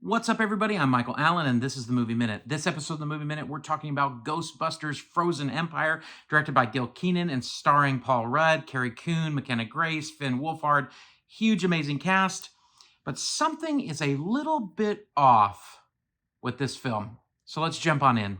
What's up, everybody? I'm Michael Allen, and this is the Movie Minute. This episode of the Movie Minute, we're talking about Ghostbusters Frozen Empire, directed by Gil Keenan and starring Paul Rudd, Carrie, Coon, McKenna, Finn Wolfhard. Huge, amazing cast. But something is a little bit off with this film. So let's jump on in.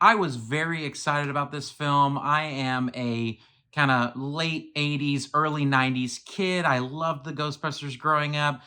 I was very excited about this film. I am a kind of late 80s, early 90s kid. I loved the Ghostbusters growing up.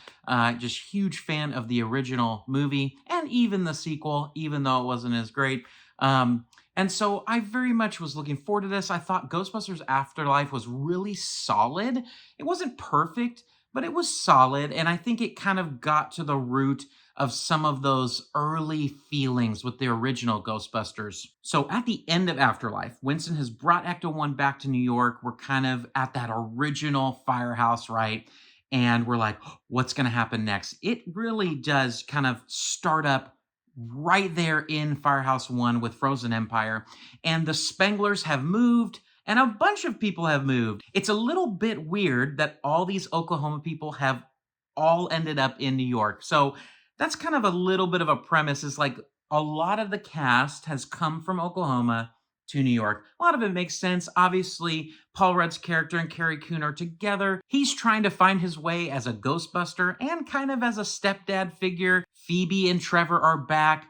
Just huge fan of the original movie and even the sequel, even though it wasn't as great. And so I very much was looking forward to this. I thought Ghostbusters Afterlife was really solid. It wasn't perfect, but it was solid. And I think it kind of got to the root of some of those early feelings with the original Ghostbusters. So at the end of Afterlife, Winston has brought Ecto 1 back to New York. We're kind of at that original firehouse, right? And we're like, what's going to happen next? It really does kind of start up right there in Firehouse 1 with Frozen Empire. And the Spenglers have moved, and a bunch of people have moved. It's a little bit weird that all these Oklahoma people have all ended up in New York. So that's kind of a little bit of a premise, is like a lot of the cast has come from Oklahoma to New York. A lot of it makes sense. Obviously, Paul Rudd's character and Carrie Coon are together. He's trying to find his way as a Ghostbuster and kind of as a stepdad figure. Phoebe and Trevor are back.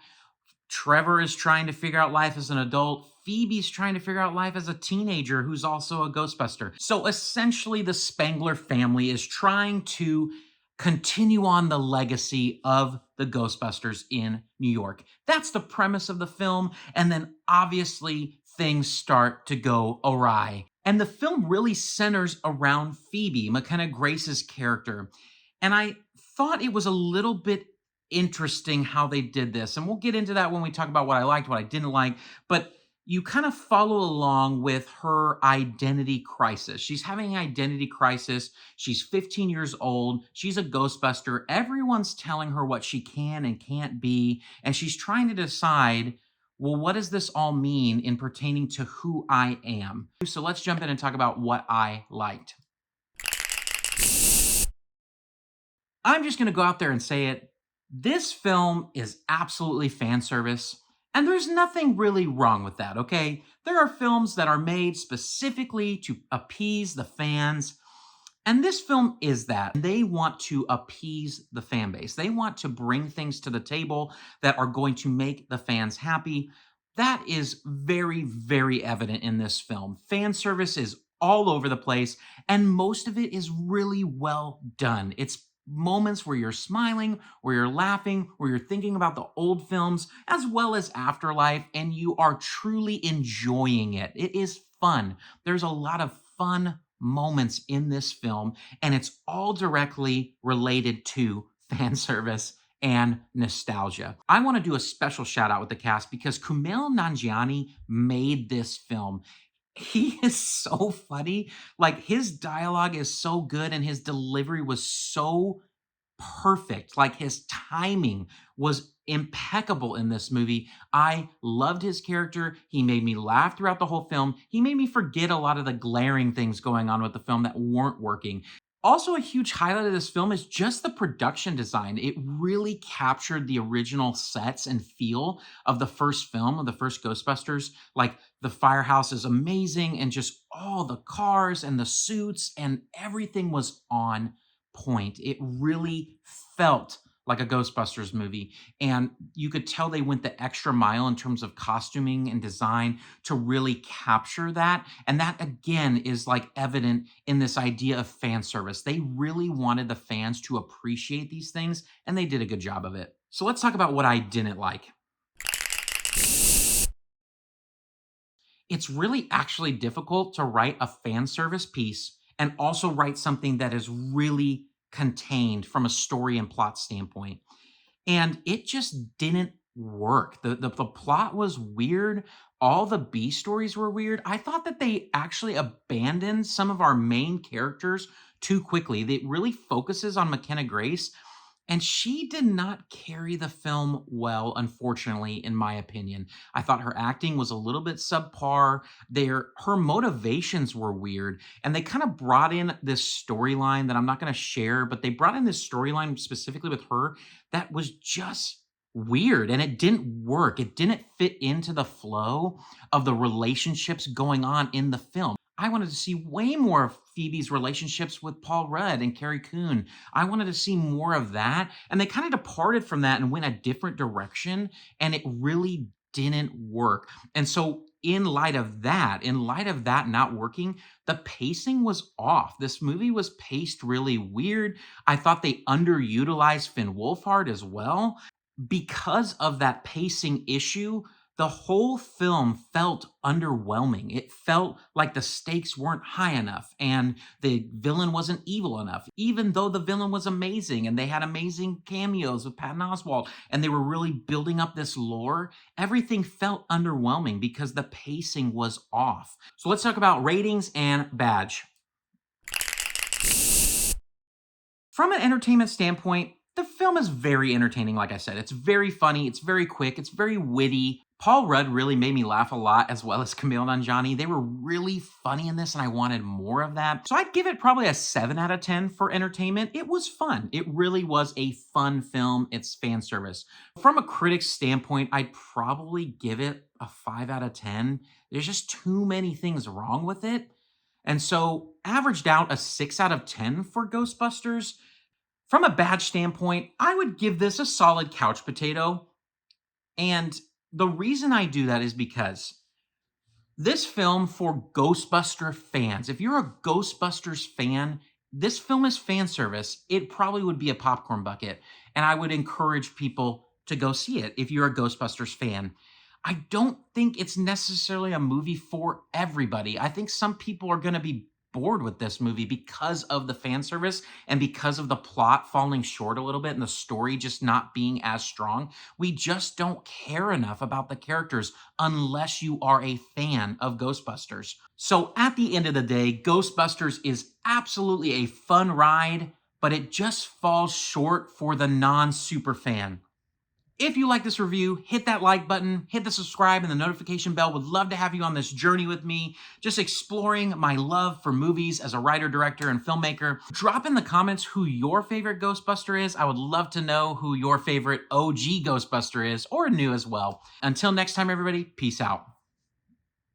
Trevor is trying to figure out life as an adult. Phoebe's trying to figure out life as a teenager who's also a Ghostbuster. So essentially, the Spengler family is trying to continue on the legacy of the Ghostbusters in New York. That's the premise of the film. And then obviously things start to go awry. And the film really centers around Phoebe, McKenna Grace's character. And I thought it was a little bit interesting how they did this. And we'll get into that when we talk about what I liked, what I didn't like. But you kind of follow along with her identity crisis. She's having an identity crisis. She's 15 years old. She's a Ghostbuster. Everyone's telling her what she can and can't be. And she's trying to decide, well, what does this all mean in pertaining to who I am? So let's jump in and talk about what I liked. I'm just going to go out there and say it. This film is absolutely fan service. And there's nothing really wrong with that, okay? There are films that are made specifically to appease the fans, and this film is that. They want to appease the fan base. They want to bring things to the table that are going to make the fans happy. That is very, very evident in this film. Fan service is all over the place, and most of it is really well done. It's moments where you're smiling, where you're laughing, where you're thinking about the old films, as well as Afterlife, and you are truly enjoying it. It is fun. There's a lot of fun moments in this film, and it's all directly related to fan service and nostalgia. I want to do a special shout out with the cast because Kumail Nanjiani made this film. He is so funny. Like, his dialogue is so good and his delivery was so perfect. Like, his timing was impeccable in this movie. I loved his character. He made me laugh throughout the whole film. He made me forget a lot of the glaring things going on with the film that weren't working. Also, a huge highlight of this film is just the production design. It really captured the original sets and feel of the first film, of the first Ghostbusters. Like, the firehouse is amazing, and just all the cars and the suits and everything was on point. It really felt like a Ghostbusters movie. And you could tell they went the extra mile in terms of costuming and design to really capture that. And that, again, is like evident in this idea of fan service. They really wanted the fans to appreciate these things, and they did a good job of it. So let's talk about what I didn't like. It's really actually difficult to write a fan service piece and also write something that is really contained from a story and plot standpoint. And it just didn't work. The plot was weird. All the B stories were weird. I thought that they actually abandoned some of our main characters too quickly. It really focuses on McKenna Grace, and she did not carry the film well, unfortunately, in my opinion. I thought her acting was a little bit subpar. Her motivations were weird, and they kind of brought in this storyline that I'm not going to share, but they brought in this storyline specifically with her that was just weird, and it didn't work. It didn't fit into the flow of the relationships going on in the film. I wanted to see way more of Phoebe's relationships with Paul Rudd and Carrie Coon. I wanted to see more of that. And they kind of departed from that and went a different direction. And it really didn't work. And so, in light of that not working, the pacing was off. This movie was paced really weird. I thought they underutilized Finn Wolfhard as well. Because of that pacing issue, the whole film felt underwhelming. It felt like the stakes weren't high enough and the villain wasn't evil enough, even though the villain was amazing and they had amazing cameos with Patton Oswalt and they were really building up this lore. Everything felt underwhelming because the pacing was off. So let's talk about ratings and badge. From an entertainment standpoint, the film is very entertaining, like I said. It's very funny, it's very quick, it's very witty. Paul Rudd really made me laugh a lot, as well as Kumail Nanjiani. They were really funny in this, and I wanted more of that. So I'd give it probably a 7 out of 10 for entertainment. It was fun. It really was a fun film. It's fan service. From a critic's standpoint, I'd probably give it a 5 out of 10. There's just too many things wrong with it. And so averaged out a 6 out of 10 for Ghostbusters. From a badge standpoint, I would give this a solid couch potato. And the reason I do that is because this film for Ghostbuster fans, if you're a Ghostbusters fan, this film is fan service. It probably would be a popcorn bucket. And I would encourage people to go see it if you're a Ghostbusters fan. I don't think it's necessarily a movie for everybody. I think some people are going to be bored with this movie because of the fan service and because of the plot falling short a little bit and the story just not being as strong. We just don't care enough about the characters unless you are a fan of Ghostbusters. So at the end of the day, Ghostbusters is absolutely a fun ride, but it just falls short for the non-super fan. If you like this review, hit that like button, hit the subscribe and the notification bell. Would love to have you on this journey with me, just exploring my love for movies as a writer, director, and filmmaker. Drop in the comments who your favorite Ghostbuster is. I would love to know who your favorite OG Ghostbuster is, or new as well. Until next time, everybody, peace out.